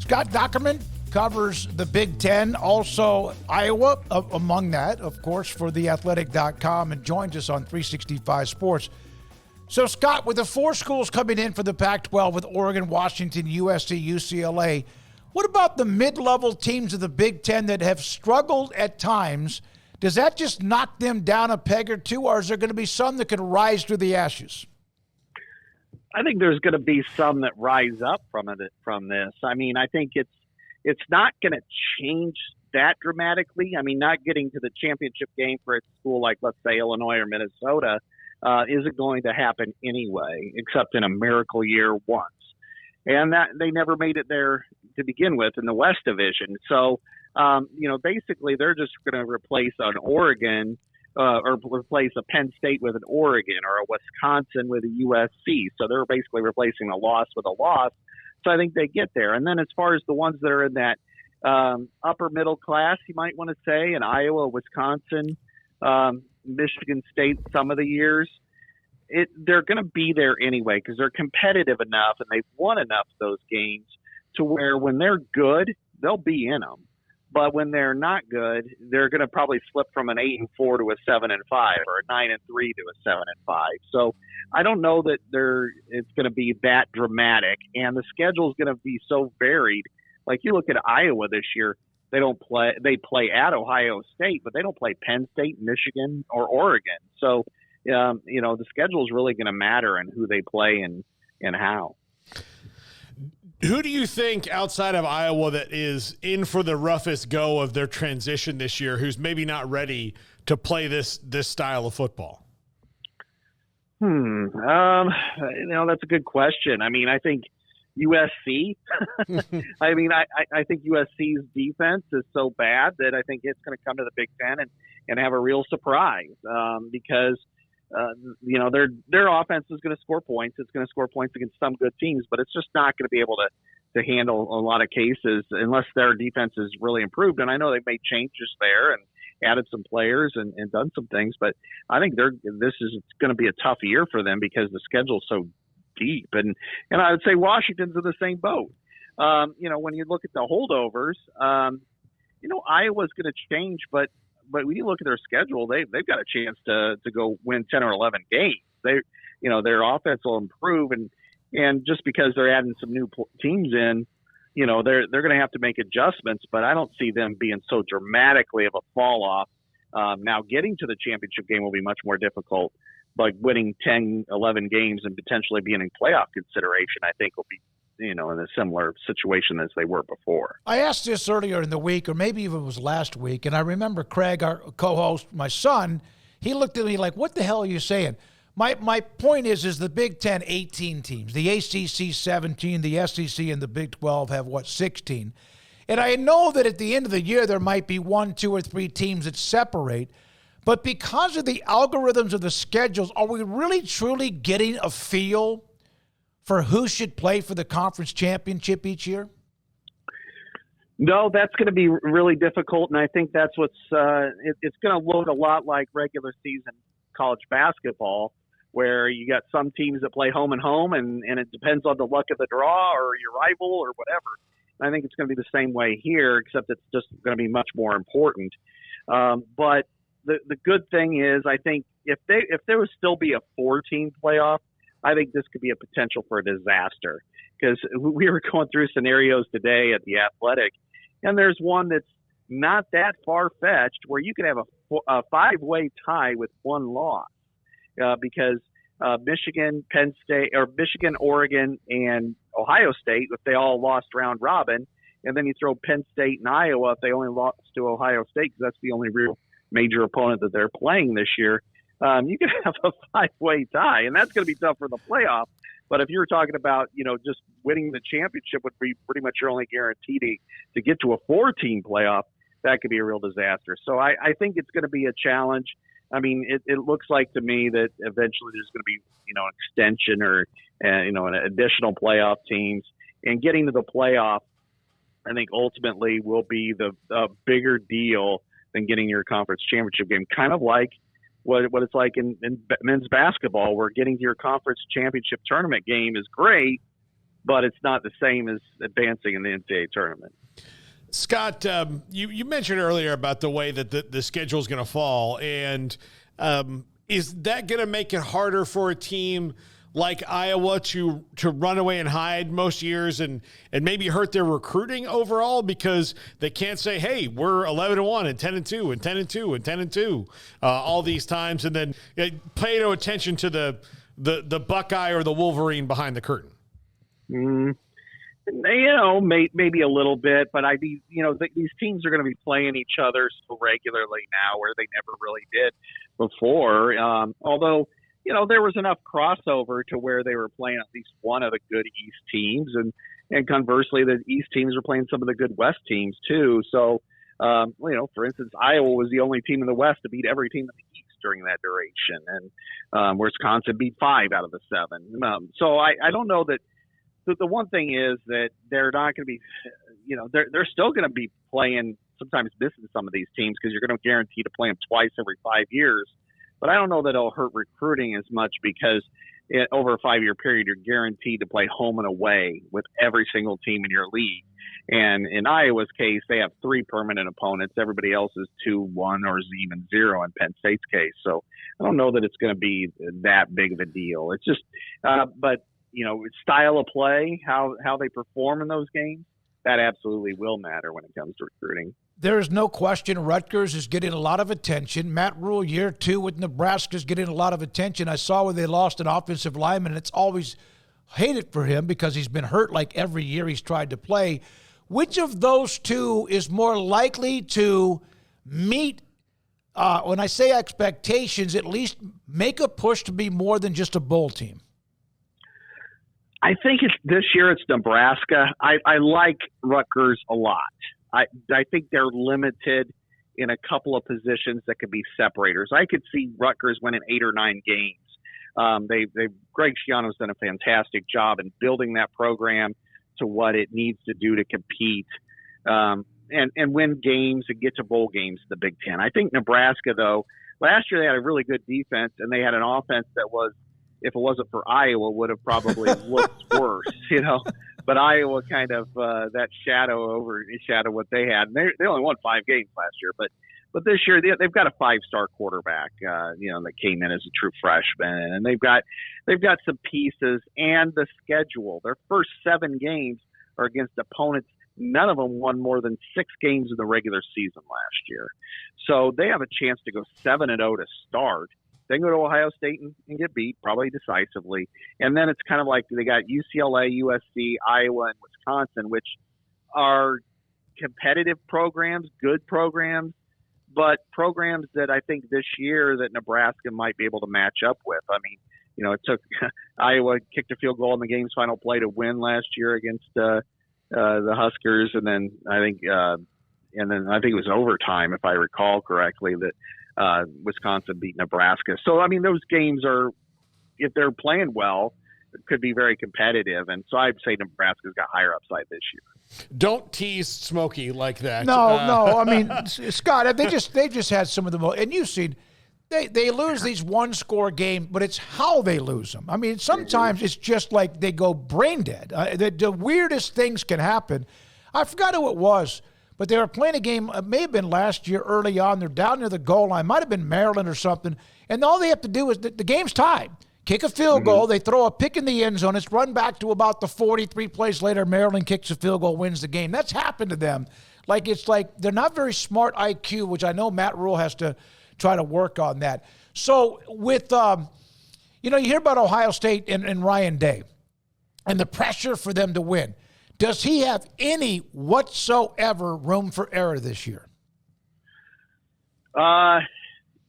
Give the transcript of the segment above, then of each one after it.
Scott Dochterman covers the Big Ten, also Iowa, among that, of course, for theathletic.com, and joins us on 365 Sports. So, Scott, with the four schools coming in for the Pac-12 with Oregon, Washington, USC, UCLA, what about the mid-level teams of the Big Ten that have struggled at times? Does that just knock them down a peg or two, or is there going to be some that can rise through the ashes? I think there's going to be some that rise up from this. I mean, I think it's not going to change that dramatically. I mean, not getting to the championship game for a school like, let's say, Illinois or Minnesota isn't going to happen anyway, except in a miracle year once. And that they never made it there to begin with in the West Division. So, basically they're just going to replace an Oregon or replace a Penn State with an Oregon or a Wisconsin with a USC. So they're basically replacing a loss with a loss. So I think they get there. And then as far as the ones that are in that upper middle class, you might want to say, in Iowa, Wisconsin, Michigan State, some of the years, they're going to be there anyway because they're competitive enough and they've won enough of those games to where when they're good, they'll be in them. But when they're not good, they're going to probably slip from an 8-4 to a 7-5 or a 9-3 to a 7-5. So I don't know that it's going to be that dramatic, and the schedule is going to be so varied. Like you look at Iowa this year, they play at Ohio State, but they don't play Penn State, Michigan, or Oregon. So the schedule is really going to matter and who they play and how. Who do you think outside of Iowa that is in for the roughest go of their transition this year, who's maybe not ready to play this style of football? That's a good question. I mean, I think USC. I mean, I think USC's defense is so bad that I think it's going to come to the Big Ten and have a real surprise because their offense is going to score points. It's going to score points against some good teams, but it's just not going to be able to handle a lot of cases unless their defense is really improved. And I know they've made changes there and added some players and done some things, but I think this is going to be a tough year for them because the schedule's so deep. And I would say Washington's in the same boat. When you look at the holdovers, Iowa's going to change, but when you look at their schedule, they've got a chance to go win 10 or 11 games. Their offense will improve, and just because they're adding some new teams in, they're going to have to make adjustments. But I don't see them being so dramatically of a fall off. Now, getting to the championship game will be much more difficult, but winning 10, 11 games and potentially being in playoff consideration, I think will be in a similar situation as they were before. I asked this earlier in the week, or maybe even it was last week, and I remember Craig, our co-host, my son, he looked at me like, what the hell are you saying? My point is the Big Ten, 18 teams, the ACC, 17, the SEC, and the Big 12 have, 16? And I know that at the end of the year, there might be 1, 2, or 3 teams that separate, but because of the algorithms of the schedules, are we really, truly getting a feel for who should play for the conference championship each year? No, that's going to be really difficult, and I think that's what's it's going to look a lot like regular season college basketball, where you got some teams that play home and home, and it depends on the luck of the draw or your rival or whatever. And I think it's going to be the same way here, except it's just going to be much more important. But the good thing is, I think if there would still be a 4-team playoff, I think this could be a potential for a disaster, because we were going through scenarios today at the Athletic, and there's one that's not that far-fetched where you could have a 5-way tie with one loss because Michigan, Penn State, or Michigan, Oregon, and Ohio State, if they all lost round robin, and then you throw Penn State and Iowa if they only lost to Ohio State, because that's the only real major opponent that they're playing this year. You can have a 5-way tie, and that's going to be tough for the playoff. But if you were talking about, just winning the championship would be pretty much your only guarantee to get to a 4-team playoff, that could be a real disaster. So I think it's going to be a challenge. I mean, it looks like to me that eventually there's going to be, an extension or, an additional playoff teams. And getting to the playoff, I think ultimately will be the bigger deal than getting your conference championship game, kind of like what it's like in men's basketball, where getting to your conference championship tournament game is great, but it's not the same as advancing in the NCAA tournament. Scott, you mentioned earlier about the way that the schedule is going to fall, and is that going to make it harder for a team like Iowa to run away and hide most years and maybe hurt their recruiting overall because they can't say, hey, we're 11-1 and 10-2 and 10-2 and 10-2 all these times, and then pay no attention to the Buckeye or the Wolverine behind the curtain? Maybe a little bit, but these teams are going to be playing each other so regularly now where they never really did before. Although, there was enough crossover to where they were playing at least one of the good East teams, and conversely, the East teams were playing some of the good West teams too. So, for instance, Iowa was the only team in the West to beat every team in the East during that duration, and Wisconsin beat 5 out of the 7. So I don't know that. The one thing is that they're not going to be, they're still going to be playing, sometimes missing some of these teams because you're going to guarantee to play them twice every 5 years. But I don't know that it'll hurt recruiting as much because over a 5-year period, you're guaranteed to play home and away with every single team in your league. And in Iowa's case, they have 3 permanent opponents. Everybody else is 2, 1, or even 0 in Penn State's case. So I don't know that it's going to be that big of a deal. It's just, but style of play, how they perform in those games, that absolutely will matter when it comes to recruiting. There's no question Rutgers is getting a lot of attention. Matt Rule, year 2 with Nebraska, is getting a lot of attention. I saw where they lost an offensive lineman, and it's always hated for him because he's been hurt like every year he's tried to play. Which of those two is more likely to meet, when I say expectations, at least make a push to be more than just a bowl team? I think this year it's Nebraska. I like Rutgers a lot. I think they're limited in a couple of positions that could be separators. I could see Rutgers winning 8 or 9 games. Greg Schiano's done a fantastic job in building that program to what it needs to do to compete and win games and get to bowl games in the Big Ten. I think Nebraska, though, last year they had a really good defense and they had an offense that was, if it wasn't for Iowa, would have probably looked worse, But Iowa kind of that overshadowed what they had. And they only won 5 games last year, but this year they've got a 5-star quarterback, that came in as a true freshman, and they've got some pieces and the schedule. Their first 7 games are against opponents. None of them won more than 6 games in the regular season last year, so they have a chance to go 7-0 to start. Then go to Ohio State and get beat, probably decisively. And then it's kind of like they got UCLA, USC, Iowa, and Wisconsin, which are competitive programs, good programs, but programs that I think this year that Nebraska might be able to match up with. I mean, it took Iowa kicked a field goal in the game's final play to win last year against the Huskers, and then I think it was overtime, if I recall correctly, that Wisconsin beat Nebraska. So, I mean, those games are, if they're playing well, could be very competitive. And so I'd say Nebraska's got higher upside this year. Don't tease Smokey like that. No. I mean, Scott, they just had some of the most, and you've seen, they lose these 1-score games, but it's how they lose them. I mean, sometimes it's just like they go brain dead. The weirdest things can happen. I forgot who it was, but they were playing a game, it may have been last year early on. They're down near the goal line. Might have been Maryland or something. And all they have to do is the game's tied. Kick a field goal. They throw a pick in the end zone. It's run back to about the 43 plays later. Maryland kicks a field goal, wins the game. That's happened to them. It's like they're not very smart IQ, which I know Matt Rule has to try to work on that. So with, you hear about Ohio State and Ryan Day and the pressure for them to win. Does he have any whatsoever room for error this year?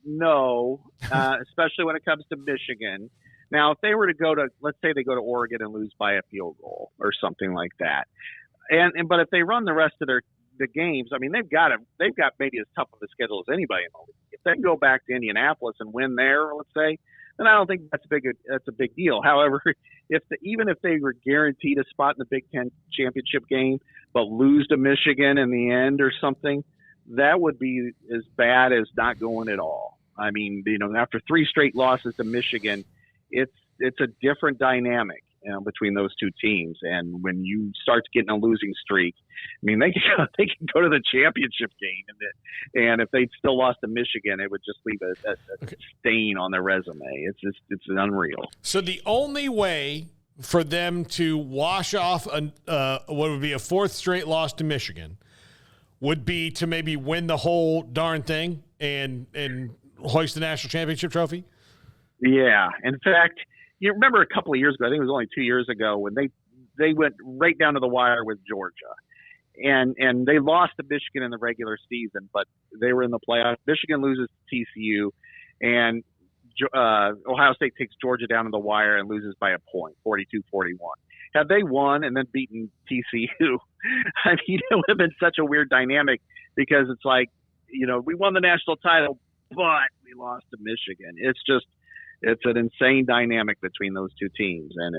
No, especially when it comes to Michigan. Now, if they were to go to, let's say they go to Oregon and lose by a field goal or something like that, but if they run the rest of the games, I mean, they've got maybe as tough of a schedule as anybody in the league. If they can go back to Indianapolis and win there, let's say, then I don't think that's a big deal. However, even if they were guaranteed a spot in the Big Ten championship game, but lose to Michigan in the end or something, that would be as bad as not going at all. I mean, after 3 straight losses to Michigan, it's a different dynamic. between those two teams. And when you start getting a losing streak, I mean, they can go to the championship game, and if they'd still lost to Michigan, it would just leave a stain on their resume. It's unreal. So the only way for them to wash off what would be a fourth straight loss to Michigan would be to maybe win the whole darn thing and hoist the national championship trophy? Yeah. In fact, you remember a couple of years ago, I think it was only 2 years ago, when they went right down to the wire with Georgia. And they lost to Michigan in the regular season, but they were in the playoffs. Michigan loses to TCU, and Ohio State takes Georgia down to the wire and loses by a point, 42-41. Had they won and then beaten TCU, I mean, it would have been such a weird dynamic, because it's like, we won the national title, but we lost to Michigan. It's an insane dynamic between those two teams, and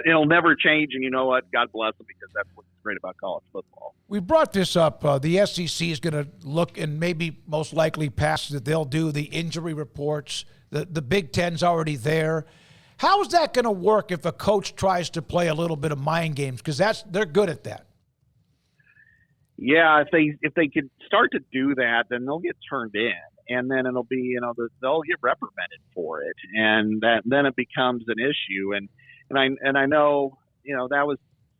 it'll never change. And you know what? God bless them, because that's what's great about college football. We brought this up. The SEC is going to look, and maybe most likely pass that they'll do the injury reports. The Big Ten's already there. How is that going to work if a coach tries to play a little bit of mind games? Because they're good at that. Yeah, if they could start to do that, then they'll get turned in. And then it'll be, they'll get reprimanded for it, and then it becomes an issue. And I know, that was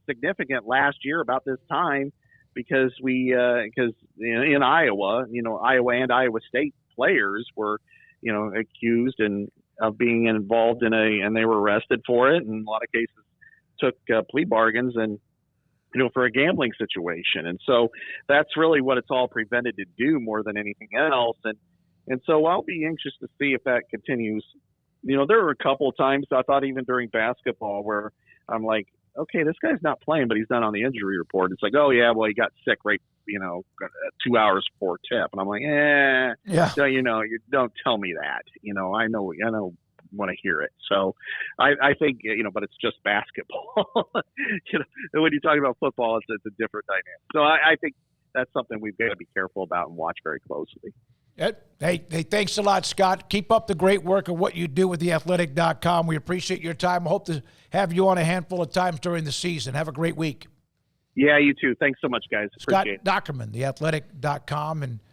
significant last year about this time, because in Iowa, Iowa and Iowa State players were, accused of being involved and they were arrested for it. And in a lot of cases took plea bargains and, for a gambling situation. And so that's really what it's all prevented to do more than anything else. And so I'll be anxious to see if that continues. There were a couple of times I thought, even during basketball, where I'm like, okay, this guy's not playing, but he's not on the injury report. It's like, oh yeah, well, he got sick right, 2 hours before tip. And I'm like, yeah. So, you don't tell me that. I know want to hear it. So I think, but it's just basketball. When you're talking about football, it's a different dynamic. So I think that's something we've got to be careful about and watch very closely. Hey, thanks a lot, Scott. Keep up the great work of what you do with theathletic.com. We appreciate your time. I hope to have you on a handful of times during the season. Have a great week. Yeah, you too. Thanks so much, guys. Scott Appreciate it. Dochterman, theathletic.com. And